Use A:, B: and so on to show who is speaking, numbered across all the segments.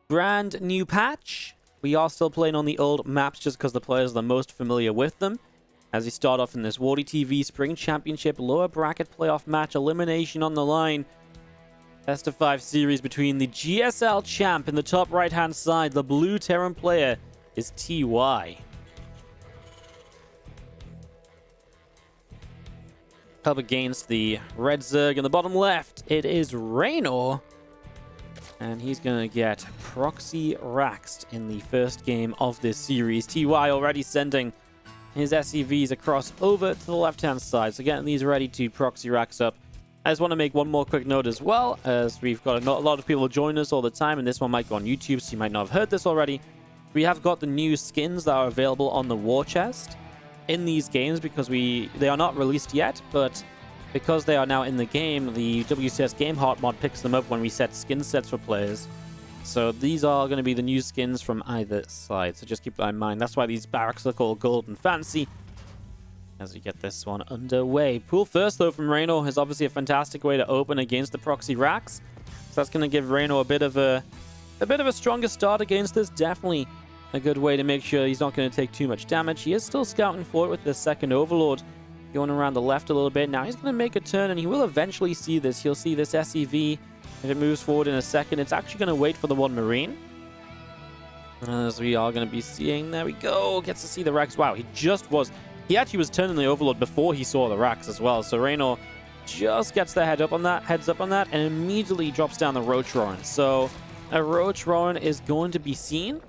A: brand new patch. We are still playing on the old maps just because the players are the most familiar with them. As we start off in this WardiTV Spring Championship lower bracket playoff match, elimination on the line. Best of 5 series between the GSL champ in the top right hand side. The blue Terran player is TY. Up against the red Zerg in the bottom left, it is Reynor. And he's going to get proxy raxed in the first game of this series. TY already sending his SCVs across over to the left-hand side. So getting these ready to proxy rax up. I just want to make one more quick note as well, as we've got a lot of people join us all the time, and this one might go on YouTube, so you might not have heard this already. We have got the new skins that are available on the war chest in these games because they are not released yet, but because they are now in the game, the WCS Game Heart mod picks them up when we set skin sets for players. So these are going to be the new skins from either side, so just keep that in mind. That's why these barracks are called Gold and Fancy as we get this one underway. Pool first, though, from Reynor is obviously a fantastic way to open against the proxy racks. So that's going to give Reynor a bit of a stronger start against this. Definitely a good way to make sure he's not going to take too much damage. He is still scouting for it with the second Overlord going around the left a little bit. Now he's going to make a turn, and he will eventually see this. He'll see this SCV. If it moves forward in a second, it's actually going to wait for the one Marine. As we are going to be seeing, there we go. Gets to see the racks. Wow, he actually was turning the Overlord before he saw the racks as well. So Reynor just gets the heads up on that, and immediately drops down the Roach Roaring. So a Roach Roaring is going to be seen.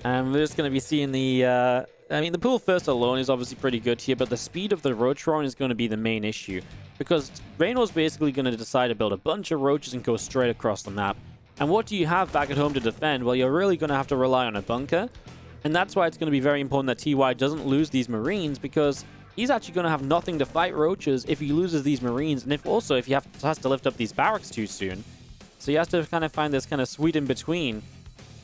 A: And we're just going to be seeing the the pool first alone is obviously pretty good here, but the speed of the Roach Roaring is going to be the main issue. Because Reynor's basically going to decide to build a bunch of roaches and go straight across the map. And what do you have back at home to defend? Well, you're really going to have to rely on a bunker. And that's why it's going to be very important that TY doesn't lose these Marines, because he's actually going to have nothing to fight roaches if he loses these Marines, and if he has to lift up these barracks too soon. So he has to kind of find this kind of sweet in between.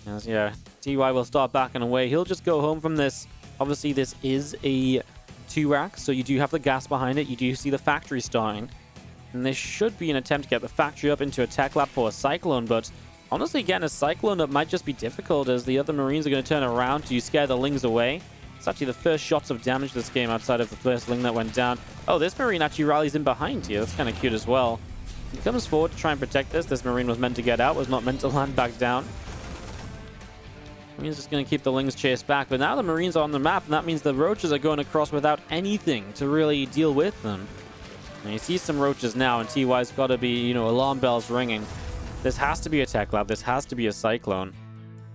A: As yeah, TY will start backing away. He'll just go home from this. Obviously, this is a 2-rack, so you do have the gas behind it. You do see the factory starting. And this should be an attempt to get the factory up into a tech lab for a Cyclone, but honestly, getting a Cyclone up might just be difficult, as the other Marines are going to turn around to scare the Lings away. It's actually the first shots of damage this game outside of the first Ling that went down. Oh, this Marine actually rallies in behind here. That's kind of cute as well. He comes forward to try and protect this. This Marine was meant to get out, was not meant to land back down. He's just going to keep the Lings chased back, but now the Marines are on the map, and that means the Roaches are going across without anything to really deal with them. And you see some Roaches now, and TY's got to be, alarm bells ringing. This has to be a tech lab. This has to be a Cyclone.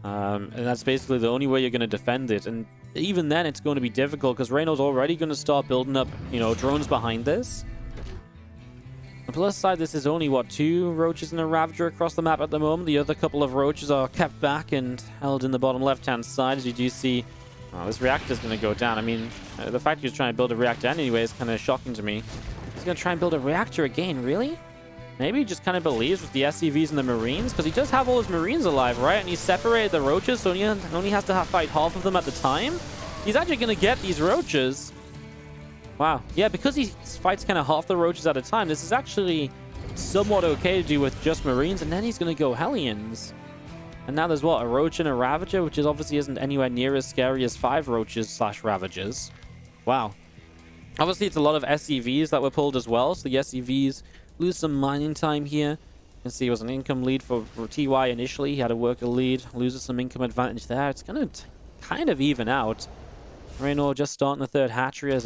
A: And that's basically the only way you're going to defend it. And even then, it's going to be difficult, because Reynor's already going to start building up, drones behind this. On the plus side, this is only, 2 Roaches and a Ravager across the map at the moment. The other couple of Roaches are kept back and held in the bottom left-hand side, as you do see. Oh, this reactor's going to go down. I mean, the fact he's trying to build a reactor anyway is kind of shocking to me. He's going to try and build a reactor again, really? Maybe he just kind of believes with the SCVs and the Marines, because he does have all his Marines alive, right? And he's separated the Roaches, so he only has to fight half of them at the time. He's actually going to get these Roaches. Wow. Yeah, because he fights kind of half the Roaches at a time, this is actually somewhat okay to do with just Marines, and then he's going to go Hellions. And now there's, a Roach and a Ravager, which obviously isn't anywhere near as scary as 5 Roaches/Ravagers. Wow. Obviously, it's a lot of SCVs that were pulled as well, so the SCVs lose some mining time here. You can see it was an income lead for TY initially. He had a worker lead, loses some income advantage there. It's going to kind of even out. Reynor just starting the 3rd hatchery as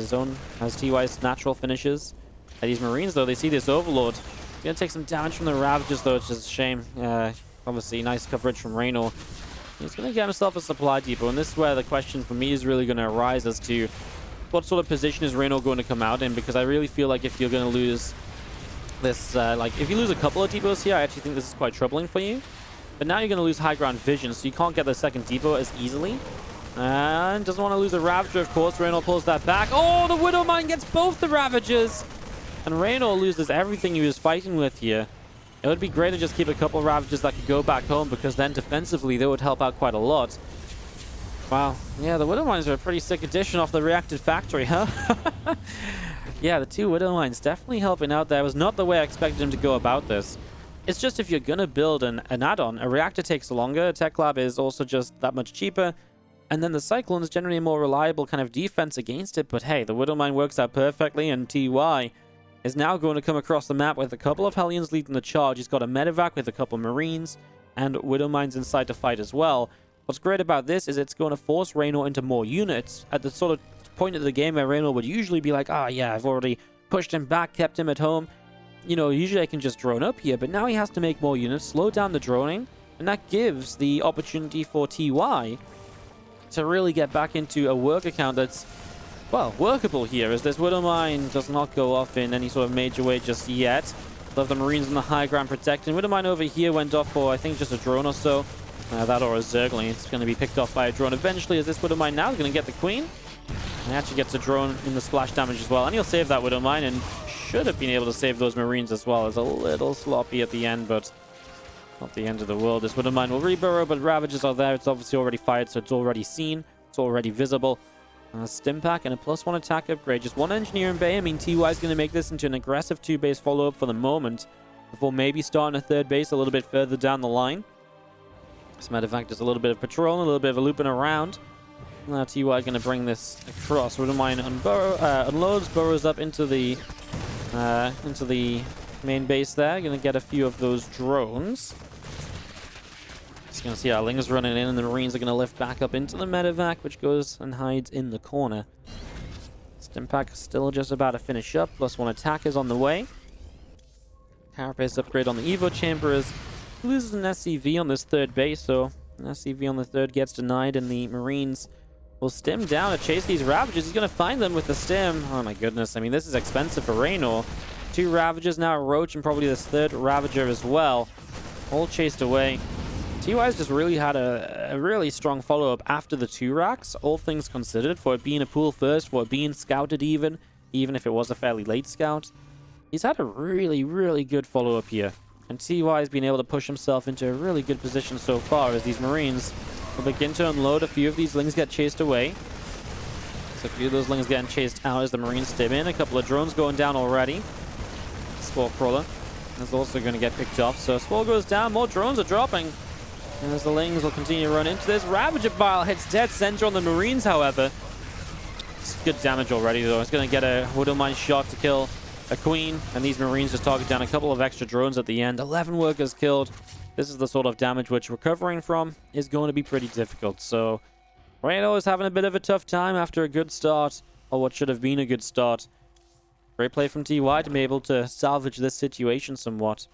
A: TY's natural finishes. These Marines, though, they see this Overlord. He's going to take some damage from the Ravagers, though, which is a shame. Obviously, nice coverage from Reynor. He's going to get himself a supply depot, and this is where the question for me is really going to arise as to what sort of position is Reynor going to come out in, because I really feel like if you're going to lose this, if you lose a couple of depots here, I actually think this is quite troubling for you. But now you're going to lose high ground vision, so you can't get the second depot as easily. And doesn't want to lose a Ravager, of course. Reynor pulls that back. Oh, the Widowmine gets both the Ravagers. And Reynor loses everything he was fighting with here. It would be great to just keep a couple of Ravagers that could go back home, because then defensively they would help out quite a lot. Wow. Yeah, the Widowmines are a pretty sick addition off the reacted factory, huh? Yeah, the 2 Widowmines definitely helping out there. It was not the way I expected him to go about this. It's just if you're going to build an add-on, a reactor takes longer, a tech lab is also just that much cheaper, and then the Cyclone is generally a more reliable kind of defense against it. But hey, the Widow Mine works out perfectly, and TY is now going to come across the map with a couple of Hellions leading the charge. He's got a medevac with a couple Marines, and Widow Mines inside to fight as well. What's great about this is it's going to force Reynor into more units at the sort of point of the game where Reynor would usually be like, yeah, I've already pushed him back, kept him at home. You know, usually I can just drone up here, but now he has to make more units, slow down the droning, and that gives the opportunity for TY to really get back into a work account that's, well, workable here, as this Widow Mine does not go off in any sort of major way just yet. Love the Marines on the high ground protecting. Widow Mine over here went off for, I think, just a drone or so. That or a Zergling. It's going to be picked off by a drone eventually, as this Widow Mine now is going to get the Queen. And he actually gets a drone in the splash damage as well. And he'll save that Widow Mine, and should have been able to save those Marines as well. It's a little sloppy at the end, but not the end of the world. This Widow Mine will reburrow, but Ravages are there. It's obviously already fired, so it's already seen. It's already visible. Stim pack and a +1 attack upgrade. Just one Engineer in Bay. I mean, TY is going to make this into an aggressive 2-base follow-up for the moment, before maybe starting a 3rd base a little bit further down the line. This medevac does a little bit of patrol, a little bit of a looping around. Now TY going to bring this across. Widow Mine unloads, burrows up into the main base there. Going to get a few of those drones. Just going to see our Lings running in, and the Marines are going to lift back up into the medevac, which goes and hides in the corner. Stimpack still just about to finish up. +1 attack is on the way. Carapace upgrade on the Evo Chamber is loses an SCV on this 3rd base, so an SCV on the 3rd gets denied, and the Marines will stim down to chase these Ravages. He's going to find them with the stim. Oh my goodness, I mean, this is expensive for Reynor. 2 Ravages now, a Roach, and probably this 3rd Ravager as well. All chased away. TY's just really had a really strong follow-up after the 2 racks, all things considered, for it being a pool first, for it being scouted even if it was a fairly late scout. He's had a really, really good follow-up here. And TY has been able to push himself into a really good position so far, as these Marines will begin to unload. A few of these Lings get chased away. So a few of those Lings getting chased out as the Marines stim in. A couple of drones going down already. Spore Crawler is also going to get picked off. So Spore goes down, more drones are dropping. And as the Lings will continue to run into this, Ravager Bile hits dead center on the Marines, however. It's good damage already, though. It's going to get a Widow Mine shot to kill a Queen, and these Marines just target down a couple of extra drones at the end. 11 workers killed. This is the sort of damage which recovering from is going to be pretty difficult. So Reynor is having a bit of a tough time after a good start, or what should have been a good start. Great play from TY to be able to salvage this situation somewhat.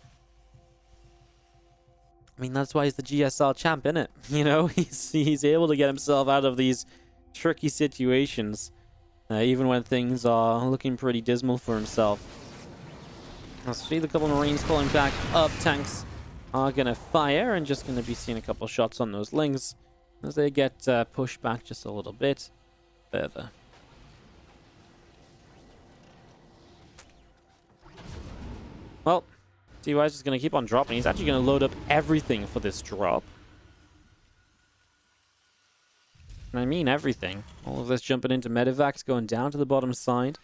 A: I mean, that's why he's the GSL champ, innit? You know, he's able to get himself out of these tricky situations, even when things are looking pretty dismal for himself. Let's see the couple Marines pulling back up. Tanks are going to fire, and just going to be seeing a couple shots on those Lings as they get pushed back just a little bit further. Well, TY is just going to keep on dropping. He's actually going to load up everything for this drop. And I mean everything. All of this jumping into medevacs, going down to the bottom side.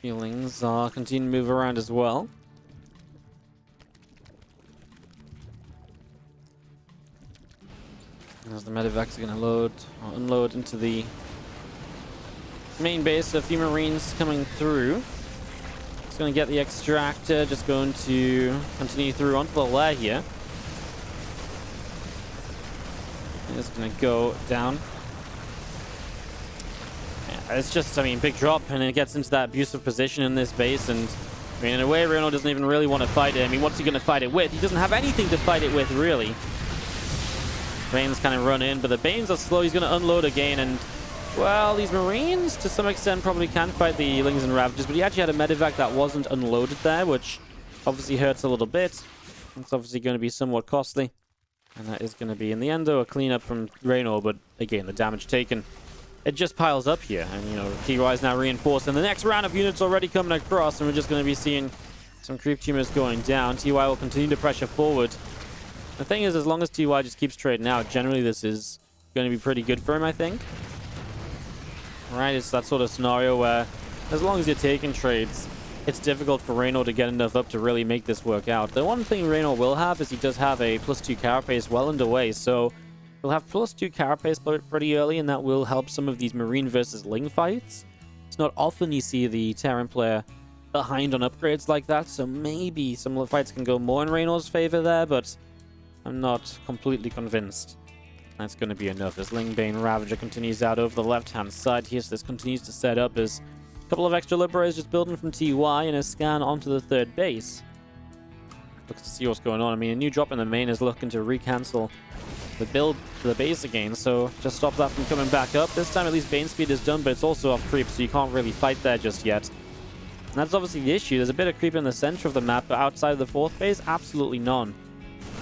A: Feelings are continuing to move around as well. As the medevacs are going to unload into the main base. A few Marines coming through. It's going to get the extractor, just going to continue through onto the lair here. It's going to go down. Yeah, it's just, I mean, big drop, and it gets into that abusive position in this base, and I mean, in a way, Reynor doesn't even really want to fight it. I mean, what's he going to fight it with? He doesn't have anything to fight it with, really. Banes kind of run in, but the Banes are slow. He's going to unload again, and well, these Marines to some extent probably can fight the Lings and Ravages, but he actually had a medevac that wasn't unloaded there, which obviously hurts a little bit. It's obviously going to be somewhat costly, and that is going to be, in the end, though, a cleanup from Reynor, but again, the damage taken, it just piles up here, and you know, TY is now reinforced, and the next round of units already coming across, and we're just going to be seeing some creep tumors going down. TY will continue to pressure forward. The thing is, as long as TY just keeps trading out, generally this is going to be pretty good for him, I think. right? It's that sort of scenario where as long as you're taking trades, it's difficult for Reynor to get enough up to really make this work out. The one thing Reynor will have is he does have a +2 carapace well underway, so he'll have +2 carapace pretty early, and that will help some of these Marine versus Ling fights. It's not often you see the Terran player behind on upgrades like that, so maybe some of the fights can go more in Reynor's favor there, but I'm not completely convinced that's going to be enough as Lingbane Ravager continues out over the left-hand side here. So this continues to set up as a couple of extra Liberators just building from TY and a scan onto the third base. Looks to see what's going on. I mean, a new drop in the main is looking to recancel the build to the base again, so just stop that from coming back up. This time at least Bane speed is done, but it's also off creep, so you can't really fight there just yet. And that's obviously the issue. There's a bit of creep in the center of the map, but outside of the fourth base, absolutely none.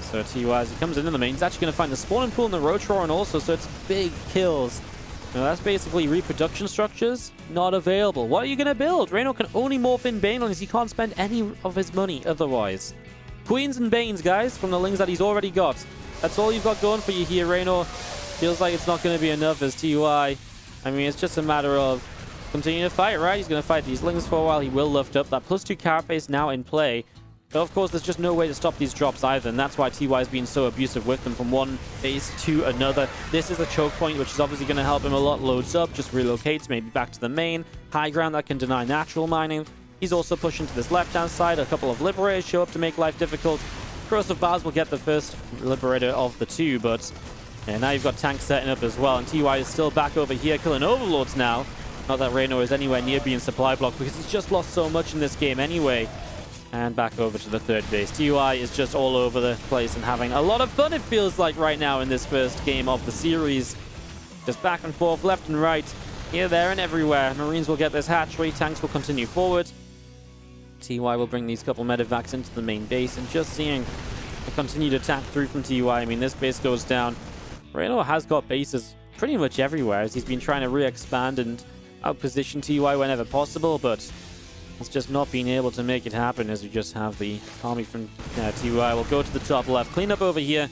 A: So TY, as he comes into the main, he's actually going to find the spawning pool in the Rotor, and also, so it's big kills. Now that's basically reproduction structures not available. What are you going to build? Reynor can only morph in Banelings. He can't spend any of his money otherwise. Queens and Banes, guys, from the Lings that he's already got. That's all you've got going for you here, Reynor. Feels like it's not going to be enough as TY. I mean, it's just a matter of continuing to fight, right? He's going to fight these Lings for a while. He will lift up. That +2 carapace now in play. But of course, there's just no way to stop these drops either, and that's why TY is being so abusive with them from one base to another. This is a choke point, which is obviously going to help him a lot. Loads up, just relocates, maybe back to the main. High ground that can deny natural mining. He's also pushing to this left-hand side. A couple of Liberators show up to make life difficult. Corrosive Bars will get the first Liberator of the two, but yeah, now you've got tanks setting up as well, and TY is still back over here killing Overlords now. Not that Reynor is anywhere near being supply blocked, because he's just lost so much in this game anyway. And back over to the third base. TY is just all over the place and having a lot of fun, it feels like, right now in this first game of the series. Just back and forth, left and right, here, there, and everywhere. Marines will get this hatchery. Tanks will continue forward. TY will bring these couple medevacs into the main base, and just seeing a continued attack through from TY. I mean, this base goes down. Reynor has got bases pretty much everywhere as he's been trying to re-expand and outposition TY whenever possible, but it's just not being able to make it happen as we just have the army from TY. We'll go to the top left, clean up over here.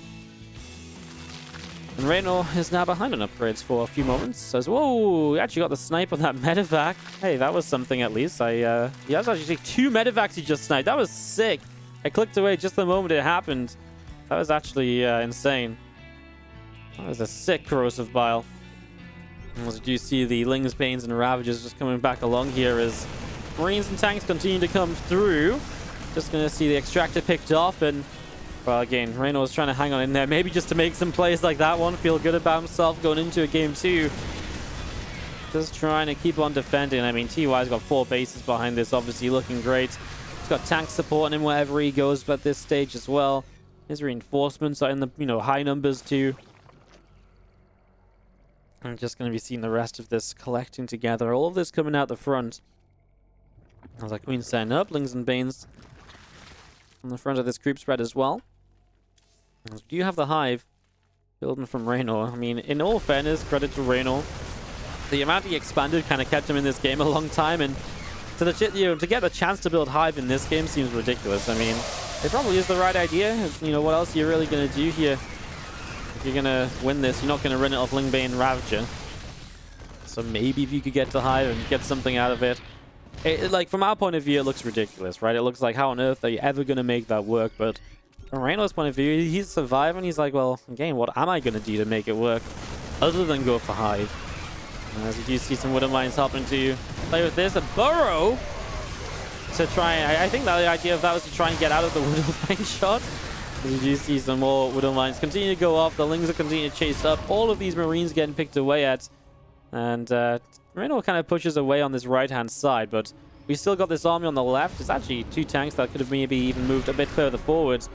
A: And Reynor is now behind on upgrades for a few moments. Says, whoa, we actually got the snipe on that medevac. Hey, that was something at least. He has actually 2 medevacs he just sniped. That was sick. I clicked away just the moment it happened. That was actually insane. That was a sick corrosive bile. As you see the Lings, Banes, and Ravagers just coming back along here as Marines and tanks continue to come through. Just going to see the extractor picked off, and well, again, Reynor was trying to hang on in there, maybe just to make some plays like that one, feel good about himself going into a game 2. Just trying to keep on defending. I mean, TY's got 4 bases behind this, obviously looking great. He's got tanks supporting him wherever he goes at this stage as well. His reinforcements are in the high numbers too. I'm just going to be seeing the rest of this collecting together. All of this coming out the front. As our Queen's setting up, Lings and Banes on the front of this creep spread as well. Do you have the hive building from Reynor? I mean, in all fairness, credit to Reynor. The amount he expanded kind of kept him in this game a long time, and to get the chance to build hive in this game seems ridiculous. I mean, it probably is the right idea. What else are you really going to do here? If you're going to win this, you're not going to run it off Lingbane Ravager. So maybe if you could get to hive and get something out of it. Like, from our point of view, it looks ridiculous, right? It looks like, how on earth are you ever going to make that work? But from Reynor's point of view, he's surviving. He's like, well, again, what am I going to do to make it work other than go for hive? And as you do see some Wooden Mines helping to play with this, a burrow to try. I think that the idea of that was to try and get out of the Wooden Mine shot. As you do see some more Wooden Mines continue to go off. The Lings are continuing to chase up. All of these Marines getting picked away at. And Reynor kind of pushes away on this right-hand side, but we still got this army on the left. There's actually 2 tanks that could have maybe even moved a bit further forward.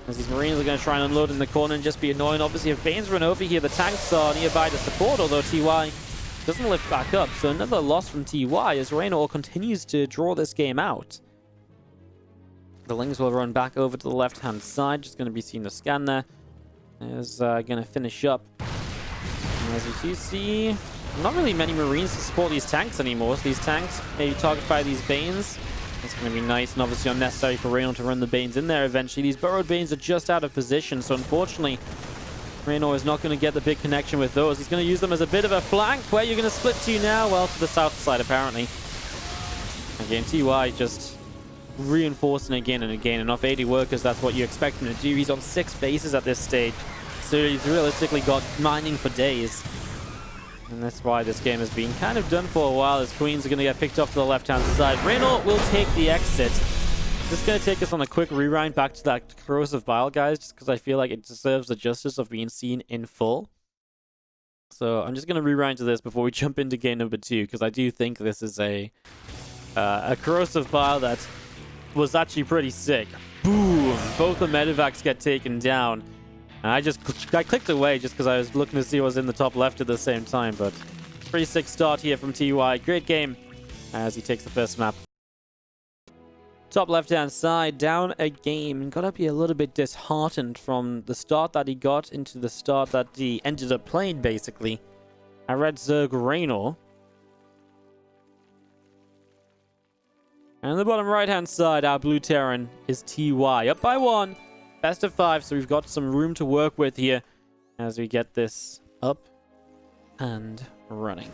A: As these Marines are going to try and unload in the corner and just be annoying. Obviously, if Banes run over here, the tanks are nearby to support, although TY doesn't lift back up. So another loss from TY as Reynor continues to draw this game out. The Lings will run back over to the left-hand side. Just going to be seeing the scan there. Is going to finish up. And as you do see, not really many Marines to support these tanks anymore. So these tanks maybe target by these Banes. That's going to be nice and obviously unnecessary for Reynor to run the Banes in there eventually. These burrowed Banes are just out of position, so unfortunately, Reynor is not going to get the big connection with those. He's going to use them as a bit of a flank. Where you're going to split to now? Well, to the south side, apparently. Again, TY just reinforcing again and again. Enough 80 workers, that's what you expect him to do. He's on 6 bases at this stage. So he's realistically got mining for days. And that's why this game has been kind of done for a while, as Queens are going to get picked off to the left-hand side. Reynor will take the exit. Just going to take us on a quick rewind back to that corrosive bile, guys, just because I feel like it deserves the justice of being seen in full. So I'm just going to rewind to this before we jump into game number 2, because I do think this is a corrosive bile that was actually pretty sick. Boom! Both the medevacs get taken down. And I clicked away just because I was looking to see what was in the top left at the same time, but pretty sick start here from TY. Great game as he takes the first map. Top left-hand side, down a game, and got to be a little bit disheartened from the start that he got into the start that he ended up playing, basically. I read Zerg Reynor. And on the bottom right-hand side, our blue Terran is TY. Up by 1. Best of 5, so we've got some room to work with here as we get this up and running.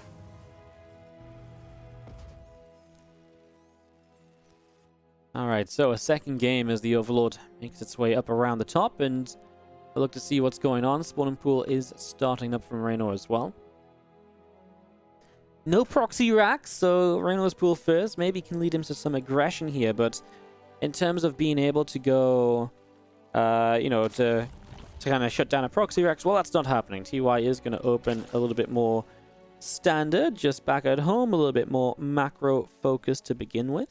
A: Alright, so a second game as the Overlord makes its way up around the top, and we'll look to see what's going on. Spawning pool is starting up from Reynor as well. No proxy racks, so Reynor's pool first maybe can lead him to some aggression here, but in terms of being able to go, you know, to kind of shut down a proxy racks, well, that's not happening. TY is going to open a little bit more standard, just back at home, a little bit more macro focused to begin with.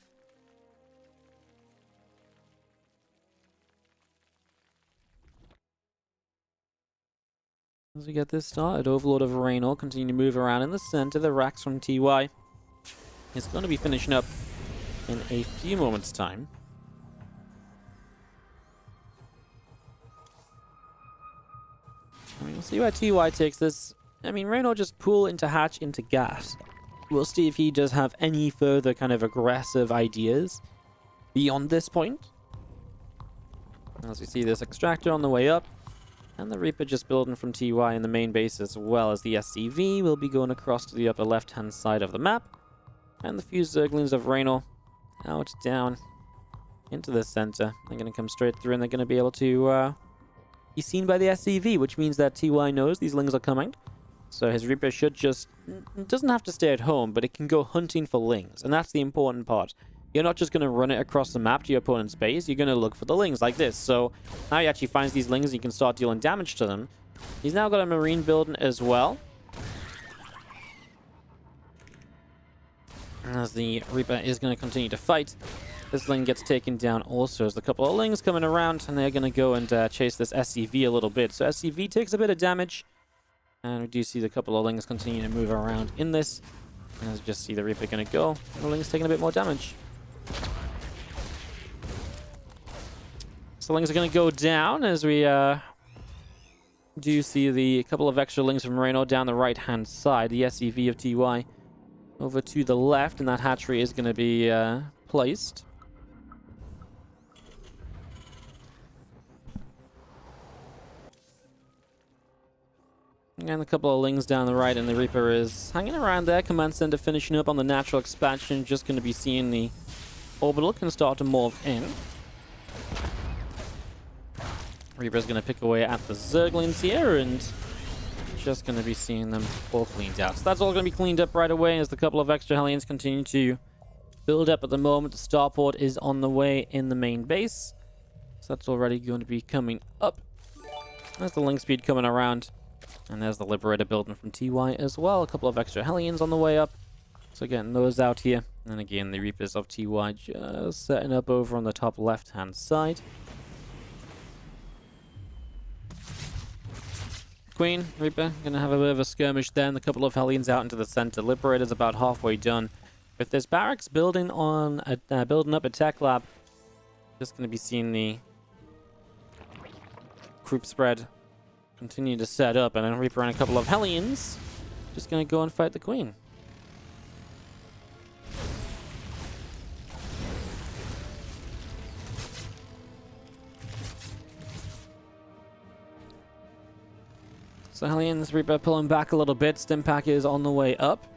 A: As we get this started, Overlord of Reynor continue to move around in the center. The racks from TY is going to be finishing up in a few moments' time. I mean, we'll see where TY takes this. I mean, Reynor just pull into hatch into gas. We'll see if he does have any further kind of aggressive ideas beyond this point. As we see this extractor on the way up. And the Reaper just building from TY in the main base, as well as the SCV will be going across to the upper left-hand side of the map. And the few Zerglings of Reynor out, down, into the center. They're going to come straight through, and they're going to be able to be seen by the SCV, which means that TY knows these Lings are coming. So his Reaper should just... doesn't have to stay at home, but it can go hunting for Lings. And that's the important part. You're not just going to run it across the map to your opponent's base. You're going to look for the Lings like this. So now he actually finds these Lings and you can start dealing damage to them. He's now got a Marine building as well. As the Reaper is going to continue to fight. This Ling gets taken down also as a couple of Lings coming around. And they're going to go and chase this SCV a little bit. So SCV takes a bit of damage. And we do see the couple of Lings continue to move around in this. And as you just see the Reaper going to go. The Ling's taking a bit more damage. So Lings are going to go down as we do see the couple of extra Lings from Reynor down the right-hand side. The SCV of TY over to the left, and that hatchery is going to be placed. And a couple of Lings down the right, and the Reaper is hanging around there. Command Center finishing up on the natural expansion. Just going to be seeing the orbital can start to morph in. Reaper's going to pick away at the Zerglings here, and just going to be seeing them all cleaned out. So that's all going to be cleaned up right away as the couple of extra Hellions continue to build up at the moment. The starport is on the way in the main base. So that's already going to be coming up. There's the Link speed coming around. And there's the Liberator building from TY as well. A couple of extra Hellions on the way up. So getting those out here. And again, the Reapers of TY just setting up over on the top left-hand side. Queen, Reaper, gonna have a bit of a skirmish then. A couple of Hellions out into the center. Liberator's about halfway done. With this barracks building on building up a tech lab, just gonna be seeing the group spread continue to set up, and then Reaper and a couple of Hellions just gonna go and fight the Queen. So Hellions Reaper pulling back a little bit. Stimpack is on the way up.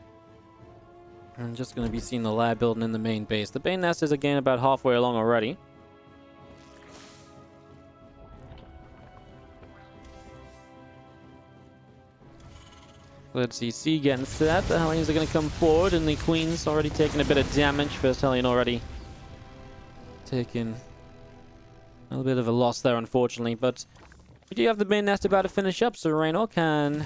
A: I'm just going to be seeing the lair building in the main base. The Bane Nest is again about halfway along already. Let's see, C getting set. The Hellions are going to come forward, and the Queen's already taking a bit of damage. First Hellion already taking a little bit of a loss there, unfortunately. But we do have the Bane Nest about to finish up, so Reynor can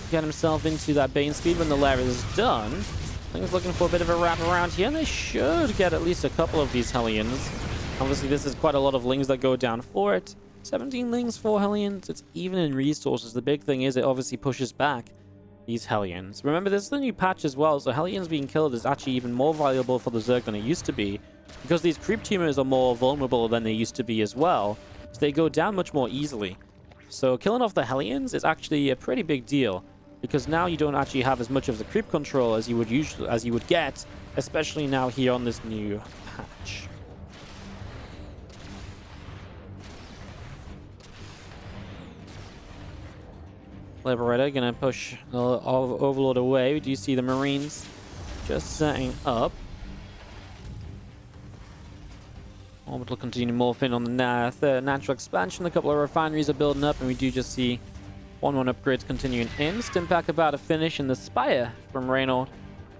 A: get himself into that Bane speed when the lair is done. I think he's looking for a bit of a wrap around here, and they should get at least a couple of these Hellions. Obviously, this is quite a lot of Lings that go down for it. 17 Lings, 4 Hellions. It's even in resources. The big thing is it obviously pushes back these Hellions. Remember, this is the new patch as well, so Hellions being killed is actually even more valuable for the Zerg than it used to be, because these creep tumors are more vulnerable than they used to be as well, so they go down much more easily. So killing off the Hellions is actually a pretty big deal, because now you don't actually have as much of the creep control as you would get, especially now here on this new patch. Liberator gonna push Overlord away. We do see the Marines just setting up. Orbital continue to morph in on the third natural expansion. A couple of refineries are building up, and we do just see 1-1 upgrades continuing in. Stimpack about to finish, and the Spire from Reynor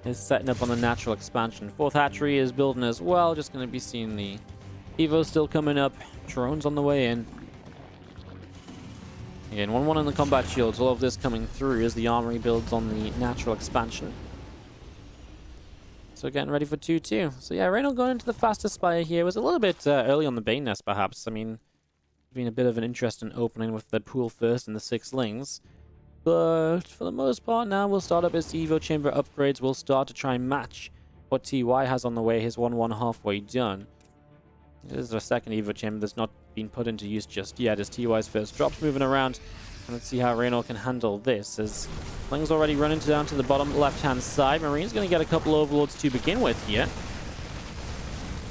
A: is setting up on the natural expansion. Fourth hatchery is building as well. Just going to be seeing the Evo still coming up. Drones on the way in. Again, 1-1 on the combat shields. All of this coming through as the armory builds on the natural expansion. So getting ready for 2-2. So yeah, Reynor going into the fastest Spire here. Was a little bit early on the Bane Nest, perhaps. I mean, been a bit of an interesting opening with the pool first and the 6 Lings. But for the most part, now we'll start up as the Evo Chamber upgrades. We'll start to try and match what TY has on the way. His 1-1 halfway done. This is the second Evo Chamber that's not been put into use just yet, as TY's first drops moving around. And let's see how Reynor can handle this, as Ling's already running down to the bottom left-hand side. Marine's going to get a couple Overlords to begin with here.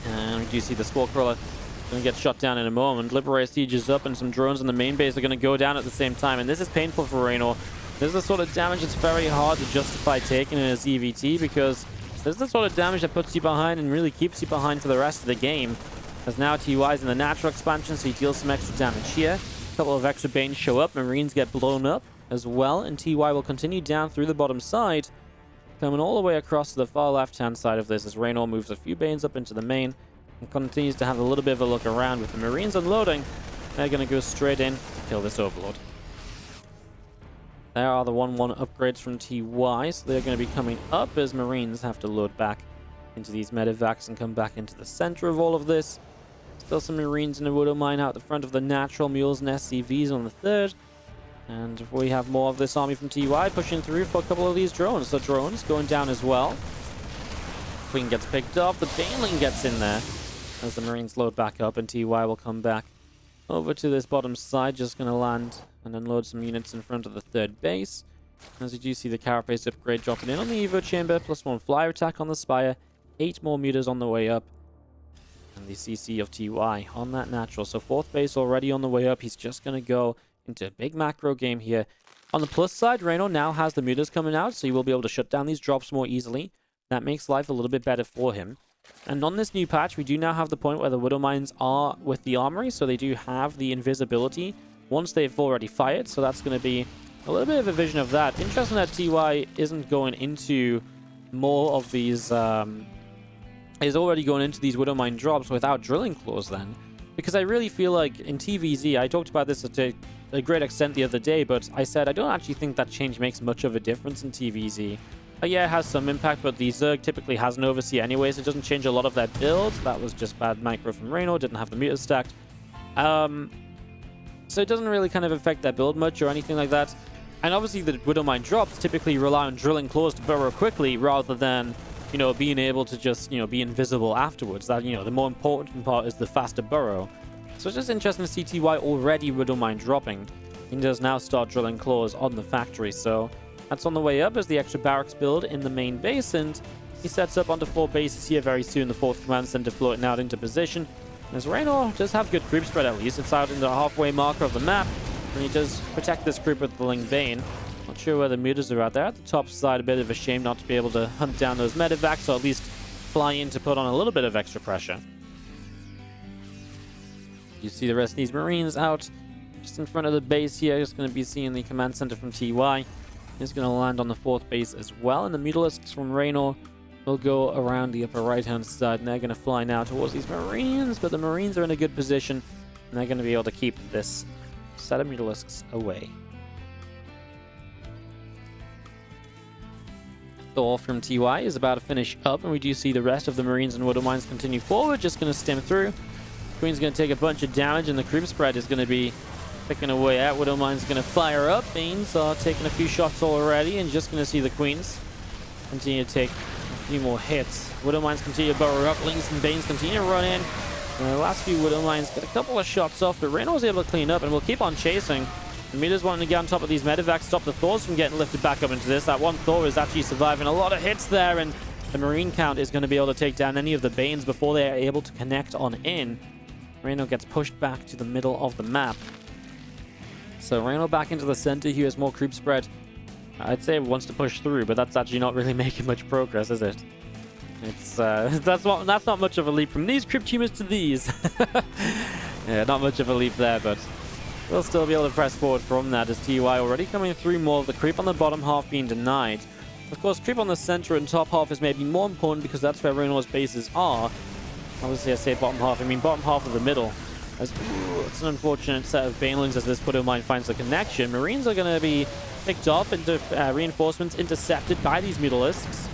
A: And we do see the Spore Crawler going to get shot down in a moment. Liberator Siege is up, and some drones in the main base are going to go down at the same time. And this is painful for Reynor. This is the sort of damage that's very hard to justify taking in a ZVT, because this is the sort of damage that puts you behind and really keeps you behind for the rest of the game. As now TY's in the natural expansion, so he deals some extra damage here. A couple of extra Banes show up. Marines get blown up as well, and TY will continue down through the bottom side, coming all the way across to the far left-hand side of this as Reynor moves a few Banes up into the main and continues to have a little bit of a look around. With the Marines unloading, they're going to go straight in to kill this Overlord. There are the 1-1 upgrades from TY, so they're going to be coming up as Marines have to load back into these medevacs and come back into the center of all of this. Still some Marines in a Widow Mine out the front of the natural mules and SCVs on the third. And we have more of this army from TY pushing through for a couple of these drones. So drones going down as well. Queen gets picked off. The Baneling gets in there as the Marines load back up, and TY will come back over to this bottom side. Just going to land and unload some units in front of the third base. As you do see the Carapace upgrade dropping in on the Evo Chamber. +1 flyer attack on the Spire. 8 more mutas on the way up. And the CC of TY on that natural. So fourth base already on the way up. He's just going to go into a big macro game here. On the plus side, Reynor now has the mutas coming out, so he will be able to shut down these drops more easily. That makes life a little bit better for him. And on this new patch, we do now have the point where the Widow Mines are with the armory, so they do have the invisibility once they've already fired. So that's going to be a little bit of a vision of that. Interesting that TY isn't going into more of these... is already going into these Widow Mine drops without drilling claws then. Because I really feel like in TvZ, I talked about this to a great extent the other day, but I said I don't actually think that change makes much of a difference in TvZ. Yeah, it has some impact, but the Zerg typically has an Overseer anyway, so it doesn't change a lot of their build. That was just bad micro from Reynor, didn't have the meters stacked. So it doesn't really kind of affect their build much or anything like that. And obviously the Widow Mine drops typically rely on drilling claws to burrow quickly rather than, you know, being able to just, you know, be invisible afterwards. That, you know, the more important part is the faster burrow. So it's just interesting to see TY already Widow Mine dropping. He does now start drilling claws on the factory, so that's on the way up as the extra barracks build in the main base, and he sets up onto 4 bases here very soon. The 4th command center floating out into position. As Reynor does have good creep spread at least. It's out in the halfway marker of the map. And he does protect this group with the Ling Bane. Not sure where the mutas are at. They're at the top side. A bit of a shame not to be able to hunt down those medevacs, or at least fly in to put on a little bit of extra pressure. You see the rest of these Marines out just in front of the base here. Just going to be seeing the command center from TY. He's going to land on the 4th base as well. And the Mutalisks from Reynor will go around the upper right-hand side. And they're going to fly now towards these Marines. But the Marines are in a good position. And they're going to be able to keep this set of Mutalisks away. Thor from TY is about to finish up. And we do see the rest of the Marines and Widow Mines continue forward. Just going to stem through. Queen's going to take a bunch of damage. And the creep spread is going to be picking away at. Widow Mine's going to fire up. Banes are taking a few shots already, and just going to see the Queens continue to take a few more hits. Widow Mines continue to burrow up. Lings and Banes continue to run in. The last few Widow Mines get a couple of shots off, but Reynor was able to clean up, and we'll keep on chasing. The Meters wanting to get on top of these medevacs, stop the Thors from getting lifted back up into this. That one Thor is actually surviving a lot of hits there, and the Marine count is going to be able to take down any of the Banes before they are able to connect on in. Reynor gets pushed back to the middle of the map. So Reynor back into the center here as more creep spread. I'd say it wants to push through, but that's actually not really making much progress, is it? It's that's not much of a leap from these creep tumors to these. Yeah, not much of a leap there, but we'll still be able to press forward from that as TY already coming through more. The creep on the bottom half being denied. Of course, creep on the center and top half is maybe more important because that's where Reynor's bases are. Obviously, I say bottom half. I mean bottom half of the middle. It's an unfortunate set of Banelings as this Widow Mine finds the connection. Marines are going to be picked off into reinforcements intercepted by these Mutalisks.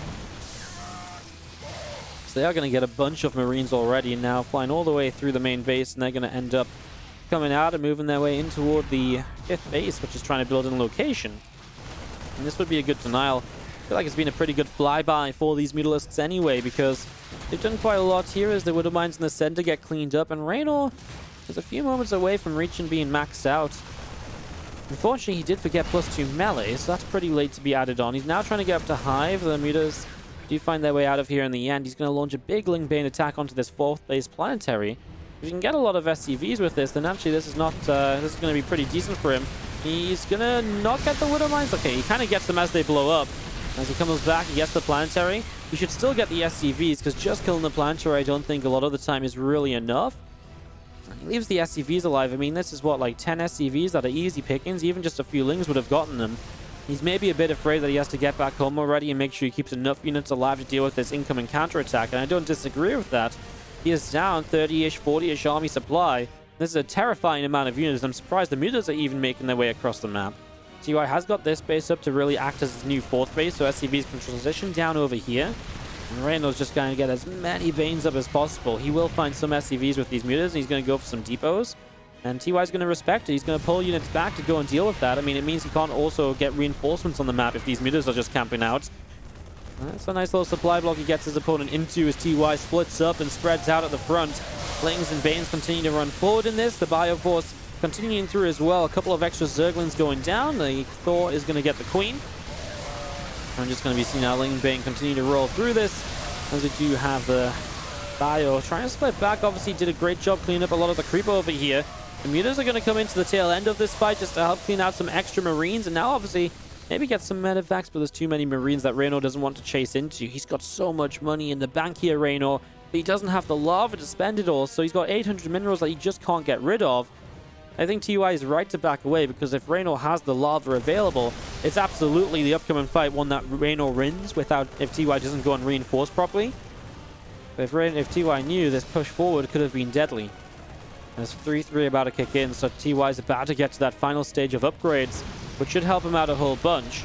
A: So they are going to get a bunch of Marines already now, flying all the way through the main base, and they're going to end up coming out and moving their way in toward the 5th base, which is trying to build in location. And this would be a good denial. I feel like it's been a pretty good flyby for these Mutalisks anyway, because they've done quite a lot here as the Widow Mines in the center get cleaned up, and Reynor is a few moments away from reaching being maxed out. Unfortunately, he did forget +2 melee, so that's pretty late to be added on. He's now trying to get up to Hive. The Mutas do find their way out of here in the end. He's going to launch a big Ling Bane attack onto this 4th base planetary. If you can get a lot of SCVs with this, then actually this is not this is going to be pretty decent for him. He's going to not get the Widow Mines. Okay, he kind of gets them as they blow up. As he comes back, he gets the planetary. He should still get the SCVs, because just killing the planetary I don't think a lot of the time is really enough. He leaves the SCVs alive. I mean, this is what, like 10 SCVs that are easy pickings. Even just a few Lings would have gotten them. He's maybe a bit afraid that he has to get back home already and make sure he keeps enough units alive to deal with this incoming counterattack, and I don't disagree with that. He is down 30-ish, 40-ish army supply. This is a terrifying amount of units. I'm surprised the Mutas are even making their way across the map. TY has got this base up to really act as his new 4th base, so SCVs can transition down over here. And Reynor's just going to get as many Banes up as possible. He will find some SCVs with these Mutas, and he's going to go for some depots. And TY's going to respect it. He's going to pull units back to go and deal with that. I mean, it means he can't also get reinforcements on the map if these Mutas are just camping out. That's a nice little supply block he gets his opponent into as TY splits up and spreads out at the front. Lings and Banes continue to run forward in this. The Bioforce continuing through as well. A couple of extra Zerglings going down. The Thor is going to get the Queen. I'm just going to be seeing our Ling Bane continue to roll through this, as we do have the Bio trying to split back. Obviously did a great job cleaning up a lot of the creep over here. The Mutas are going to come into the tail end of this fight just to help clean out some extra Marines, and now obviously maybe get some medevacs, but there's too many Marines that Reynor doesn't want to chase into. He's got so much money in the bank here, Reynor, but he doesn't have the lava to spend it all, so he's got 800 minerals that he just can't get rid of. I think TY is right to back away, because if Reynor has the lava available, it's absolutely the upcoming fight one that Reynor wins without, if TY doesn't go and reinforce properly. But if TY knew, this push forward could have been deadly. There's 3-3 about to kick in, so TY is about to get to that final stage of upgrades, which should help him out a whole bunch.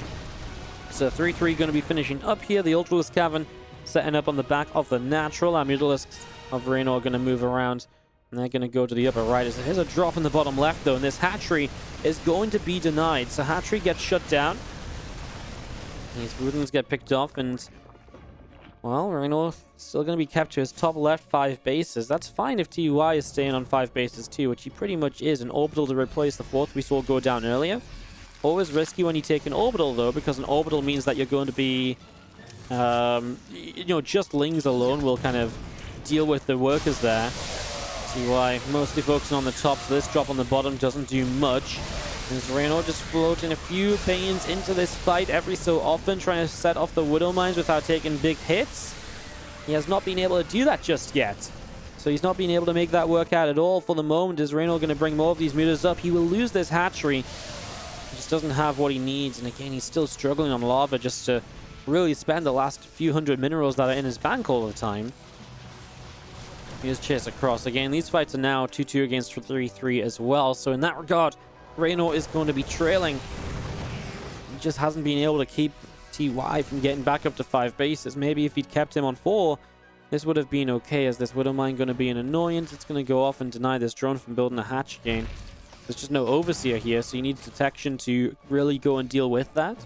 A: So 3-3 going to be finishing up here. The Ultralisk Cavern setting up on the back of the Natural. Our Mutalisks of Reynor are going to move around, and they're going to go to the upper right. There's a drop in the bottom left, though, and this hatchery is going to be denied. So hatchery gets shut down. These Broodlings get picked off, and well, Reynor still going to be kept to his top left 5 bases. That's fine if TUI is staying on 5 bases too, which he pretty much is. An orbital to replace the 4th we saw go down earlier. Always risky when you take an orbital, though, because an orbital means that you're going to be, you know, just Lings alone will kind of deal with the workers there. TUI mostly focusing on the top, so this drop on the bottom doesn't do much. As Reynor just floating a few pains into this fight every so often, trying to set off the Widow Mines without taking big hits. He has not been able to do that just yet. So he's not been able to make that work out at all for the moment. Is Reynor going to bring more of these mutas up? He will lose this hatchery. He just doesn't have what he needs. And again, he's still struggling on lava just to really spend the last few hundred minerals that are in his bank all the time. Here's Chase across. Again, these fights are now 2-2 against 3-3 as well. So in that regard, Reynor is going to be trailing. He just hasn't been able to keep TY from getting back up to 5 bases. Maybe if he'd kept him on 4, this would have been okay, as this Widow Mine going to be an annoyance. It's going to go off and deny this drone from building a hatch again. There's just no Overseer here, so you need detection to really go and deal with that.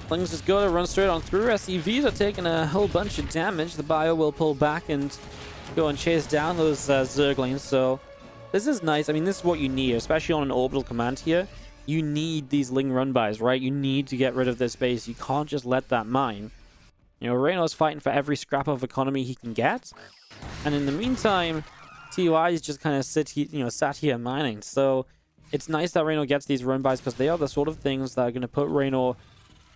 A: Lings just go to run straight on through. SCVs are taking a whole bunch of damage. The bio will pull back and go and chase down those Zerglings, so this is nice. I mean, this is what you need, especially on an orbital command here. You need these Ling run-bys, right? You need to get rid of this base. You can't just let that mine. You know, Reynor's fighting for every scrap of economy he can get. And in the meantime, TY is just kind of sat here mining. So it's nice that Reynor gets these run-bys, because they are the sort of things that are going to put Reynor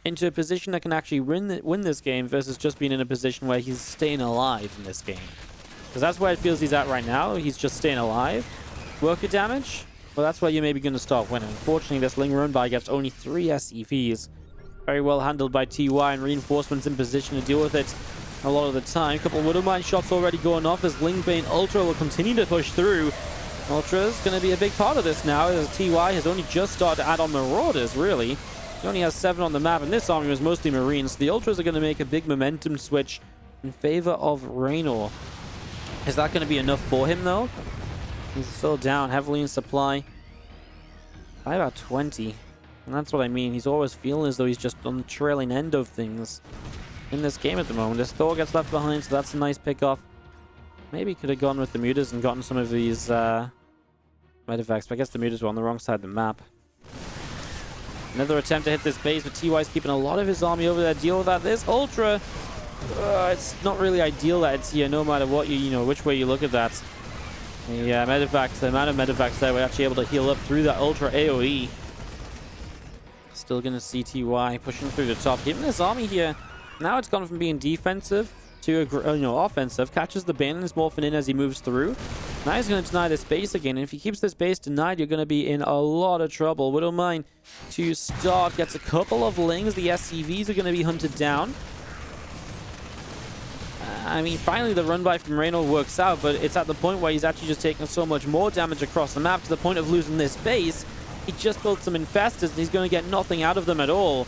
A: into a position that can actually win this game versus just being in a position where he's staying alive in this game. Because that's where it feels he's at right now. He's just staying alive. Worker damage? Well, that's where you're maybe going to start winning. Unfortunately, this Ling run-by gets only 3 SCVs. Very well handled by TY, and reinforcements in position to deal with it a lot of the time. A couple of Widow Mine shots already going off as Lingbane Ultra will continue to push through. Ultra's going to be a big part of this now, as TY has only just started to add on Marauders, really. He only has 7 on the map, and this army was mostly Marines. The Ultras are going to make a big momentum switch in favor of Reynor. Is that going to be enough for him, though? He's still down heavily in supply by about 20. And that's what I mean. He's always feeling as though he's just on the trailing end of things in this game at the moment. This Thor gets left behind, so that's a nice pick-off. Maybe could have gone with the mutas and gotten some of these medevacts, but I guess the mutas were on the wrong side of the map. Another attempt to hit this base, but TY's keeping a lot of his army over there. Deal with that. This Ultra, it's not really ideal that it's here, no matter what which way you look at that. The medevacts, the amount of medevacts there, we're actually able to heal up through that Ultra AoE. Still going to see TY pushing through the top. Given this army here, now it's gone from being defensive to offensive. Catches the Bane and is morphing in as he moves through. Now he's going to deny this base again, and if he keeps this base denied, you're going to be in a lot of trouble. Widow Mine to start, gets a couple of Lings. The SCVs are going to be hunted down. I mean, finally the run-by from Reynor works out, but it's at the point where he's actually just taking so much more damage across the map to the point of losing this base. He just built some Infestors, and he's going to get nothing out of them at all.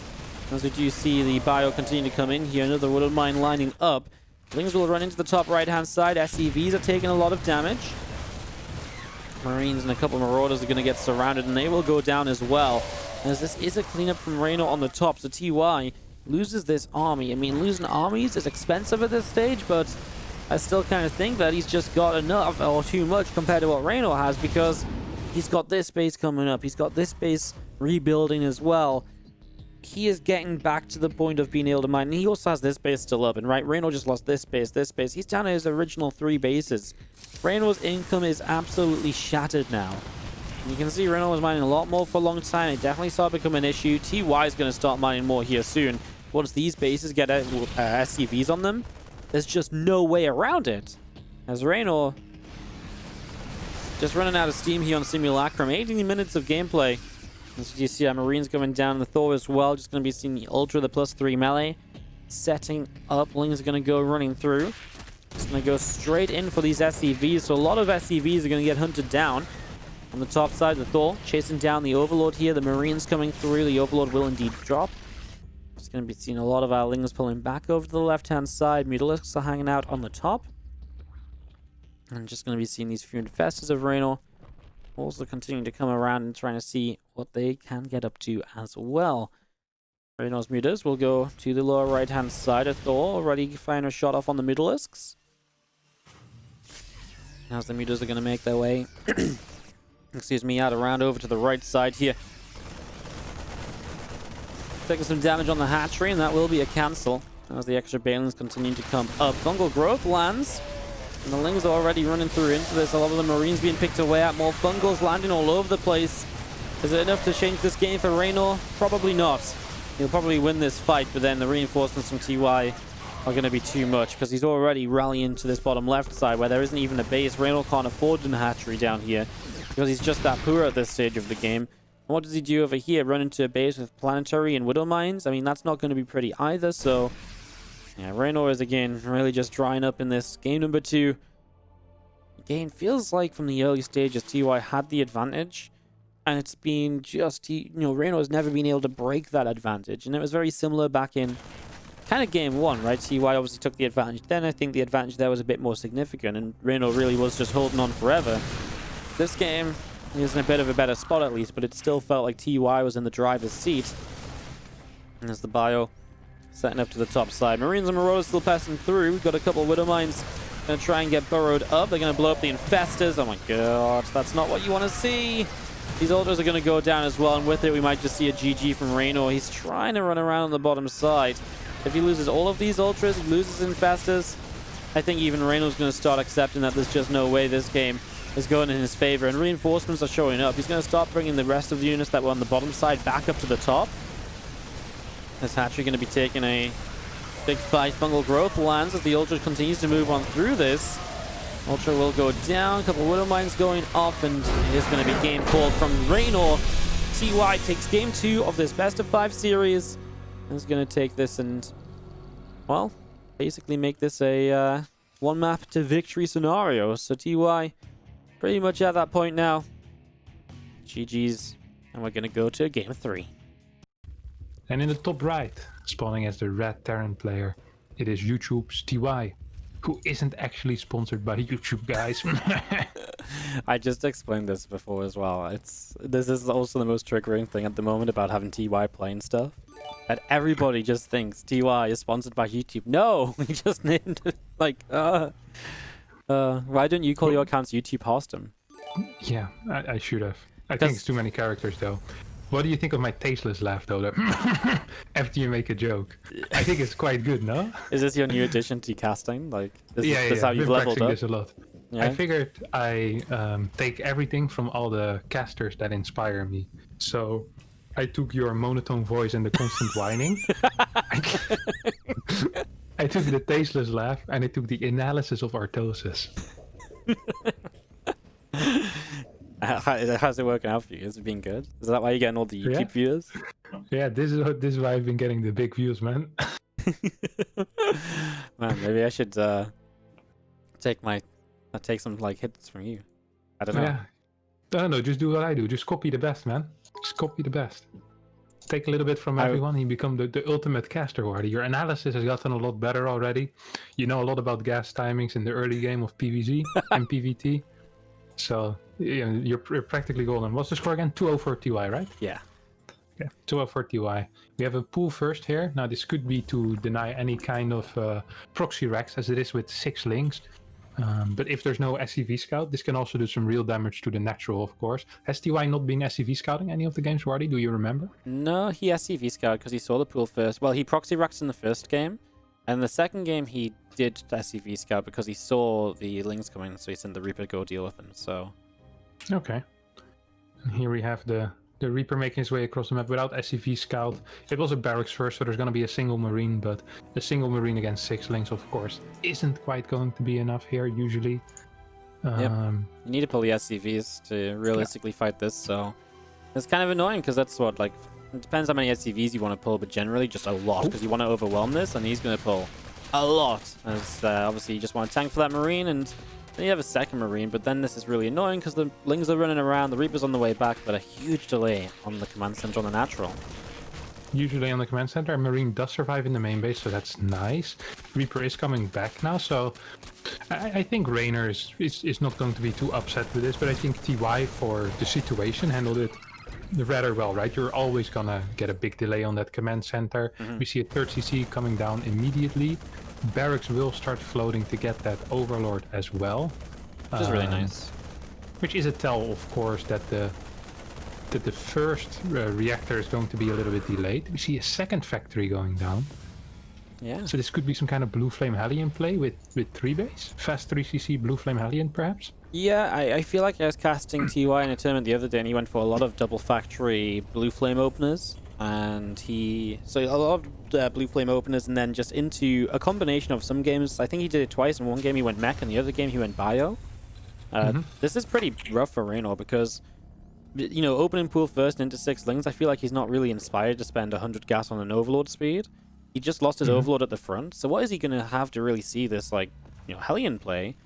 A: As we do see the bio continue to come in here, another Widow Mine lining up. Lings will run into the top right-hand side. SCVs are taking a lot of damage. Marines and a couple of Marauders are going to get surrounded, and they will go down as well. As this is a cleanup from Reynor on the top, so TY loses this army. I mean, losing armies is expensive at this stage, but I still kind of think that he's just got enough or too much compared to what Reynor has, because he's got this base coming up. He's got this base rebuilding as well. He is getting back to the point of being able to mine. And he also has this base still up, and right, Reynor just lost this base, this base. He's down to his original 3 bases. Reynor's income is absolutely shattered now. And you can see Reynor was mining a lot more for a long time. It definitely started to become an issue. TY is going to start mining more here soon. Once these bases get SCVs on them, there's just no way around it. As Reynor just running out of steam here on Simulacrum. 18 minutes of gameplay. As you see, our Marines going down, the Thor as well. Just going to be seeing the Ultra, the +3 melee. Setting up. Ling's going to go running through. Just going to go straight in for these SCVs. So a lot of SCVs are going to get hunted down. On the top side, the Thor chasing down the Overlord here. The Marines coming through. The Overlord will indeed drop. Just going to be seeing a lot of our Lings pulling back over to the left-hand side. Mutalisks are hanging out on the top. And just going to be seeing these few Infestors of Reynor also continuing to come around and trying to see what they can get up to as well. Reynor's mutas will go to the lower right-hand side of Thor, already firing a shot off on the Mutalisks. As the mutas are going to make their way, excuse me, out around over to the right side here. Taking some damage on the hatchery, and that will be a cancel as the extra Balins continue to come up. Fungal Growth lands. And the Lings are already running through into this. A lot of the Marines being picked away at. More Fungals landing all over the place. Is it enough to change this game for Reynor? Probably not. He'll probably win this fight, but then the reinforcements from TY are going to be too much because he's already rallying to this bottom left side where there isn't even a base. Reynor can't afford an hatchery down here because he's just that poor at this stage of the game. And what does he do over here? Run into a base with planetary and widow mines? I mean, that's not going to be pretty either, so yeah, Reynor is again really just drying up in this game number 2. Again, feels like from the early stages TY had the advantage, and it's been just, you know, Reynor has never been able to break that advantage, and it was very similar back in kind of game 1, right? TY obviously took the advantage then. I think the advantage there was a bit more significant, and Reynor really was just holding on forever. This game is in a bit of a better spot at least, but it still felt like TY was in the driver's seat. And there's the bio setting up to the top side. Marines and Marauders still passing through. We've got a couple of Widow Mines going to try and get burrowed up. They're going to blow up the Infestors. Oh my god, that's not what you want to see. These Ultras are going to go down as well, and with it we might just see a GG from Reynor. He's trying to run around on the bottom side. If he loses all of these Ultras, he loses Infestors, I think even Reynor's going to start accepting that there's just no way this game is going in his favor, and reinforcements are showing up. He's going to start bringing the rest of the units that were on the bottom side back up to the top. This hatchery going to be taking a big fight. Fungal growth lands as the Ultra continues to move on through this. Ultra will go down. A couple Widow Mines going off, and it is going to be game called from Reynor. TY takes game 2 of this best of 5 series. And is going to take this and, well, basically make this a one map to victory scenario. So TY pretty much at that point now. GG's, and we're going to go to game 3.
B: And in the top right, spawning as the red Terran player, it is YouTube's TY, who isn't actually sponsored by YouTube, guys.
A: I just explained this before as well. This is also the most triggering thing at the moment about having TY playing stuff. That everybody just thinks TY is sponsored by YouTube. No, we just named it like, why don't you call your accounts YouTube Hostum?
B: Yeah, I should have. I think it's too many characters though. What do you think of my tasteless laugh though? After you make a joke. I think it's quite good, no?
A: Is this your new addition to casting? Like, this
B: yeah,
A: is how you've leveled up?
B: This a lot. Yeah? I figured I take everything from all the casters that inspire me. So I took your monotone voice and the constant whining. I took the tasteless laugh, and I took the analysis of artosis.
A: How's it working out for you? Is it being good? Is that why you're getting all the YouTube viewers?
B: Yeah, this is why I've been getting the big views, man.
A: Man, maybe I should take some like hits from you. I don't know.
B: Yeah. I don't know, just do what I do. Just copy the best, man. Just copy the best. Take a little bit from everyone, you become the ultimate caster already. Your analysis has gotten a lot better already. You know a lot about gas timings in the early game of TvZ and PvT. So you're practically golden. What's the score again? 2-0 for TY, right?
A: Yeah.
B: Okay, 2-0 for TY. We have a pool first here. Now this could be to deny any kind of proxy racks as it is with 6 links. But if there's no SCV scout, this can also do some real damage to the natural, of course. Has TY not been SCV scouting any of the games, Wardy? Do you remember?
A: No, he SCV scouted because he saw the pool first. Well, he proxy racked in the first game, and the second game he did SCV scout because he saw the Lings coming, so he sent the Reaper to go deal with them. So,
B: okay. And here we have the Reaper making his way across the map without SCV scout. It was a barracks first, so there's going to be a single Marine, but a single Marine against 6 Lings, of course, isn't quite going to be enough here, usually.
A: Yep. You need to pull the SCVs to realistically fight this, so it's kind of annoying because that's what, like, it depends how many SCVs you want to pull, but generally just a lot because you want to overwhelm this, and he's going to pull a lot. As obviously you just want to tank for that Marine, and then you have a second Marine, but then this is really annoying because the Lings are running around, the Reaper's on the way back, but a huge delay on the command center on the natural.
B: Usually on the command center, Marine does survive in the main base, so that's nice. Reaper is coming back now, so I think Reynor is not going to be too upset with this, but I think TY for the situation handled it rather well, right? You're always gonna get a big delay on that command center. We see a 3rd CC coming down immediately. Barracks will start floating to get that Overlord as well.
A: Which is really nice.
B: Which is a tell, of course, that the first reactor is going to be a little bit delayed. We see a second factory going down.
A: Yeah.
B: So this could be some kind of Blue Flame Hellion play with 3 base? Fast 3cc Blue Flame Hellion, perhaps?
A: Yeah, I feel like I was casting TY in a tournament the other day, and he went for a lot of double factory Blue Flame openers. And so a lot of Blue Flame openers, and then just into a combination of some games. I think he did it twice. In one game he went mech, and the other game he went bio. This is pretty rough for Reynor because, you know, opening pool first into 6 lings, I feel like he's not really inspired to spend 100 gas on an Overlord speed. He just lost his Overlord at the front. So what is he going to have to really see this, like, you know, Hellion play?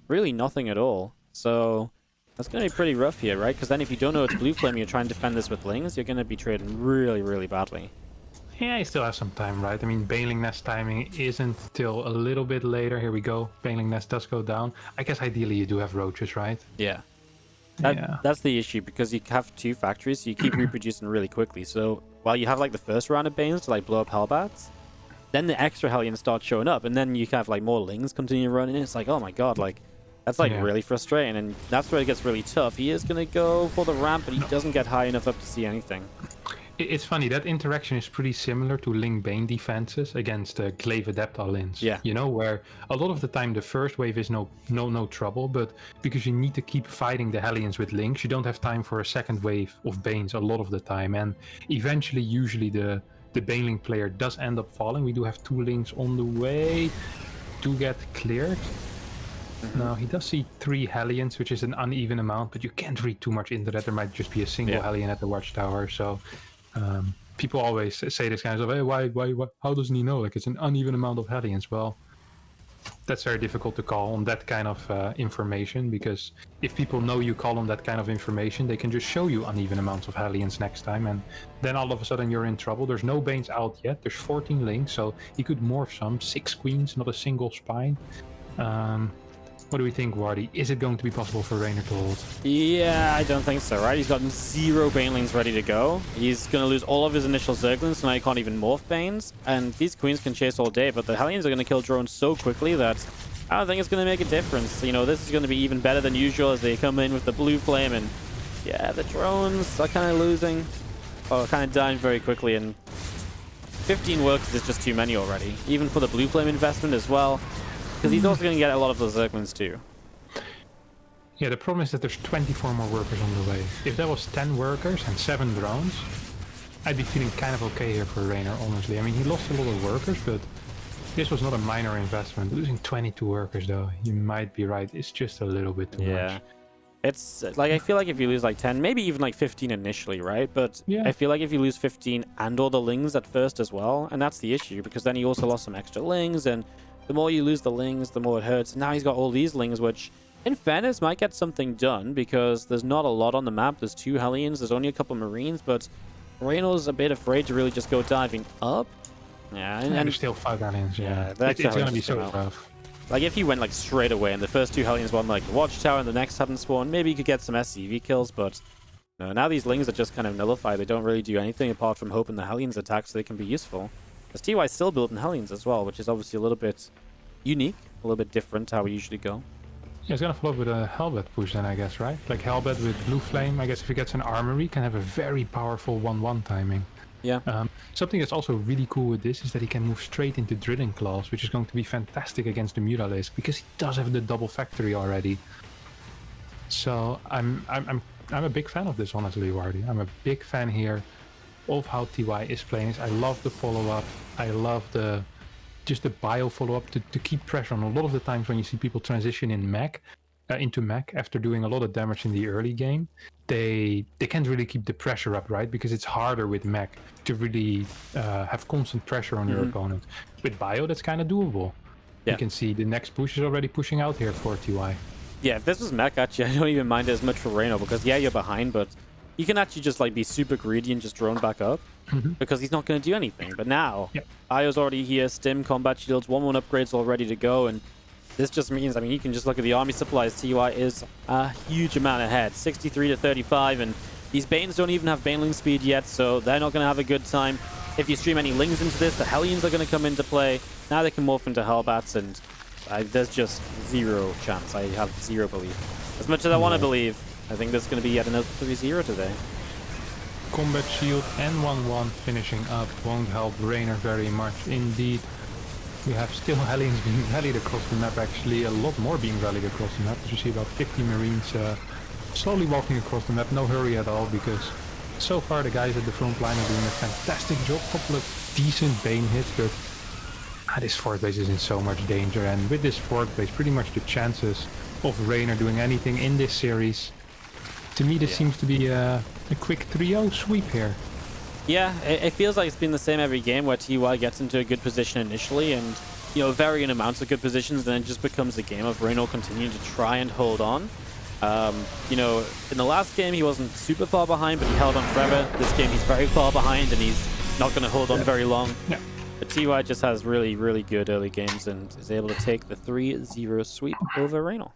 A: Really nothing at all. So that's going to be pretty rough here, right? Because then if you don't know it's Blue Flame, you're trying to defend this with lings, you're going to be trading really, really badly.
B: Yeah, he still has some time, right? I mean, Baneling Nest timing isn't till a little bit later. Here we go. Baneling Nest does go down. I guess ideally you do have roaches, right?
A: Yeah.
B: Yeah.
A: That's the issue, because you have 2 factories, so you keep reproducing really quickly. So while you have like the first round of Banes to like blow up Hellbats, then the extra Hellions start showing up, and then you have like more lings continue running in. It's like, oh my god, like that's like really frustrating, and that's where it gets really tough. He is gonna go for the ramp, but he doesn't get high enough up to see anything.
B: It's funny, that interaction is pretty similar to Ling Bane defenses against Glaive Adepta Lins.
A: Yeah.
B: You know, where a lot of the time the first wave is no trouble, but because you need to keep fighting the Hellions with Lings, you don't have time for a second wave of Banes a lot of the time, and eventually, usually the Baneling player does end up falling. We do have 2 Lings on the way to get cleared. Now, he does see 3 Hellions, which is an uneven amount, but you can't read too much into that. There might just be a single Hellion at the Watchtower, so people always say this kind of stuff, hey, why, how doesn't he know? Like, it's an uneven amount of Hellions. Well, that's very difficult to call on that kind of information, because if people know you call on that kind of information, they can just show you uneven amounts of Hellions next time, and then all of a sudden you're in trouble. There's no Banes out yet. There's 14 links, so he could morph some. 6 queens, not a single spine. What do we think, Wardy? Is it going to be possible for Reynor to hold?
A: Yeah, I don't think so, right? He's got 0 Banelings ready to go. He's going to lose all of his initial Zerglings, so now he can't even morph Banes. And these Queens can chase all day, but the Hellions are going to kill drones so quickly that I don't think it's going to make a difference. You know, this is going to be even better than usual as they come in with the Blue Flame, and yeah, the drones are kind of losing, or kind of dying very quickly, and 15 workers is just too many already, even for the Blue Flame investment as well. Because he's also going to get a lot of those Zerglings too.
B: Yeah, the problem is that there's 24 more workers on the way. If that was 10 workers and 7 drones, I'd be feeling kind of okay here for Reynor, honestly. I mean, he lost a lot of workers, but this was not a minor investment. Losing 22 workers, though, you might be right. It's just a little bit too much.
A: It's like, I feel like if you lose like 10, maybe even like 15 initially, right? But I feel like if you lose 15 and all the lings at first as well, and that's the issue, because then he also lost some extra lings, and the more you lose the lings, the more it hurts. And now he's got all these lings, which, in fairness, might get something done, because there's not a lot on the map. There's 2 Hellions, there's only a couple Marines, but Reynor's a bit afraid to really just go diving up. Yeah, and
B: there's still 5 Hellions, it's going to be so rough.
A: Like, if he went, like, straight away, and the first 2 Hellions won, like, the Watchtower, and the next hadn't spawned, maybe he could get some SCV kills, but no, now these lings are just kind of nullified. They don't really do anything apart from hoping the Hellions attack so they can be useful. Because TY's still building Hellions as well, which is obviously a little bit unique, a little bit different to how we usually go.
B: Yeah, it's gonna follow up with a Hellbat push then, I guess, right? Like Hellbat with Blue Flame, I guess if he gets an armory, can have a very powerful 1-1 timing.
A: Yeah.
B: Something that's also really cool with this is that he can move straight into Drilling Claws, which is going to be fantastic against the Mutalisk, because he does have the double factory already. So I'm a big fan of this, honestly, Wardy. I'm a big fan here of how TY is playing. I love the follow-up. I love just the bio follow-up to keep pressure on. A lot of the times when you see people transition in mech, into mech after doing a lot of damage in the early game, they can't really keep the pressure up, right? Because it's harder with mech to really have constant pressure on your opponent. With bio, that's kind of doable. You can see the next push is already pushing out here for TY.
A: Yeah, if this was mech, actually, I don't even mind it as much for Reynor, because yeah, you're behind, but you can actually just like be super greedy and just drone back up, because he's not going to do anything. But now, Bio's already here, Stim, Combat Shields, 1-1 upgrades all ready to go, and this just means, I mean, you can just look at the army supplies. TY is a huge amount ahead, 63 to 35, and these Banes don't even have Baneling speed yet, so they're not going to have a good time. If you stream any Lings into this, the Hellions are going to come into play. Now they can morph into Hellbats, and there's just zero chance. I have zero belief. As much as I want to believe, I think there's going to be yet another 3-0 today.
B: Combat Shield and 1-1 finishing up won't help Reynor very much indeed. We have still Hellions being rallied across the map, actually a lot more being rallied across the map. As you see about 50 Marines slowly walking across the map, no hurry at all, because so far the guys at the front line are doing a fantastic job. Couple of decent Bane hits, but this fort base is in so much danger, and with this fort base, pretty much the chances of Reynor doing anything in this series, to me this seems to be a quick 3-0 sweep here.
A: Yeah, it feels like it's been the same every game where TY gets into a good position initially and, you know, varying amounts of good positions, then it just becomes a game of Reynor continuing to try and hold on. You know, in the last game he wasn't super far behind, but he held on forever. This game he's very far behind and he's not going to hold on very long.
B: Yeah.
A: But TY just has really, really good early games and is able to take the 3-0 sweep over Reynor.